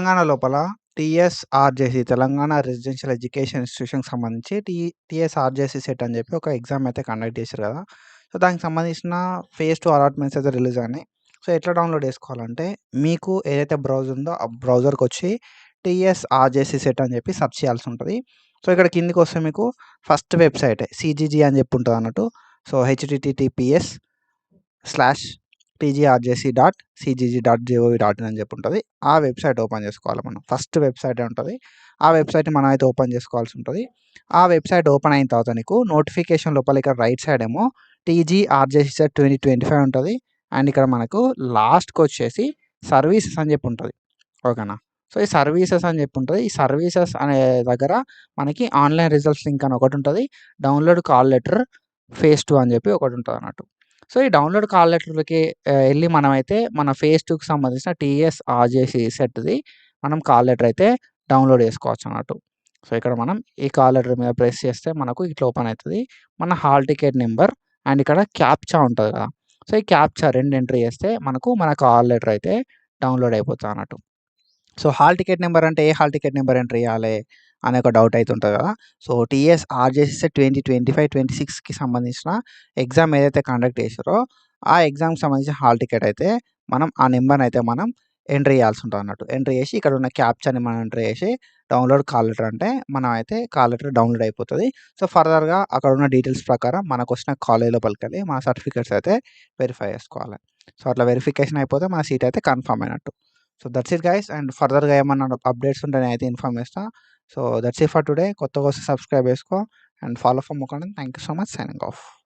తెలంగాణ లోపల TSRJC Telangana residential education ఇన్స్టిట్యూషన్‌కి సంబంధించి TSRJC set అని చెప్పి ఒక ఎగ్జామ్ అయితే కండక్ట్ చేశారు కదా! సో, దానికి సంబంధించిన ఫేజ్ 2 అలాట్‌మెంట్స్ అయితే రిలీజ్ అయినాయి. సో, ఎట్లా డౌన్‌లోడ్ చేసుకోవాలంటే మీకు ఏదైతే బ్రౌజర్ ఉందో ఆ బ్రౌజర్‌కొచ్చి టీఎస్ఆర్జేసీ సెట్ అని చెప్పి సెర్చ్ చేయాల్సి ఉంటది. సో, ఇక్కడ కిందికొస్తే మీకు ఫస్ట్ వెబ్‌సైటే సీజీజీ అని చెప్పి ఉంటదన్నట్టు. సో, https://tgrjc.cgg.gov.in అని చెప్పి ఉంటది. ఆ వెబ్‌సైట్ ఓపెన్ చేసుకోవాలి మనం. ఫస్ట్ వెబ్‌సైటే ఉంటది. ఆ వెబ్‌సైట్‌ని మనం అయితే ఓపెన్ చేసుకోవాల్సి ఉంటది. ఆ వెబ్‌సైట్ ఓపెన్ అయిన తర్వాత నీకు నోటిఫికేషన్ లోపల ఇక్కడ రైట్ సైడ్ ఏమో టీజీఆర్జేసీ సెట్ 2025 ఉంటది. అండ్ ఇక్కడ మనకు లాస్ట్‌కొచ్చేసి సర్వీసెస్ అని చెప్పి ఉంటది. ఓకేనా? సో, ఈ సర్వీసెస్ అని చెప్పి ఉంటది. ఈ సర్వీసెస్ అనే దగ్గర మనకి ఆన్‌లైన్ రిజల్ట్స్ లింక్ అని ఒకటుంటది. డౌన్‌లోడ్ కాల్ లెటర్ ఫేజ్ 2 అని చెప్పి ఒకటుంటదన్నట్టు. సో, ఈ డౌన్‌లోడ్ కాల్ లెటర్‌లకి ఎళ్లి మనమైతే మన ఫేజ్ 2కి సంబంధించిన టీఎస్ఆర్జేసీ సెట్‌ది మనం కాల్ లెటర్ అయితే డౌన్‌లోడ్ చేసుకోవచ్చన్నట్టు. సో, ఇక్కడ మనం ఈ కాల్ లెటర్ మీద ప్రెస్ చేస్తే మనకు ఇట్లా ఓపెన్ అయితది. మన హాల్ టికెట్ నంబర్ అండ్ ఇక్కడ క్యాప్చా ఉంటది కదా! సో, ఈ క్యాప్చా 2 ఎంటర్ చేస్తే మనకు మన కాల్ లెటర్ అయితే డౌన్‌లోడ్ అయిపోతదన్నట్టు. సో, హాల్ టికెట్ నంబర్ అంటే ఏ హాల్ టికెట్ నంబర్ ఎంటర్ చేయాలి అనే ఒక డౌట్ అయితే ఉంటది కదా! సో, టీఎస్ఆర్జేసీ సెట్ 2025, 26కి సంబంధించిన ఎగ్జామ్ ఏదైతే కండక్ట్ చేసిర్రో ఆ ఎగ్జామ్‌కి సంబంధించిన హాల్ టికెట్ అయితే మనం ఆ నంబర్‌ని అయితే మనం ఎంటర్ చేయాల్సి ఉంటదన్నట్టు. ఎంటర్ చేసి ఇక్కడ ఉన్న క్యాప్చాని మనం ఎంటర్ చేసి డౌన్‌లోడ్ కాల్ లెటర్ అంటే మనం అయితే కాల్ లెటర్ డౌన్‌లోడ్ అయిపోతది. సో, ఫర్దర్‌గా అక్కడ ఉన్న డీటెయిల్స్ ప్రకారం మనకొచ్చిన కాలేజ్ లోపలికెళ్ళి మన సర్టిఫికేట్స్ అయితే వెరిఫై చేసుకోవాలి. సో, అట్లా వెరిఫికేషన్ అయిపోతే మన సీట్ అయితే కన్ఫర్మ్ అయినట్టు. So, that's it guys. And ఫర్దర్‌గా ఏమన్నా అప్డేట్స్ ఉంటే నేనైతే ఇన్ఫార్మ్ చేస్తా. So, that's it for today. కొత్తగా వస్తే సబ్స్క్రైబ్ చేసుకో and follow for more content. Thank you so much. Signing off.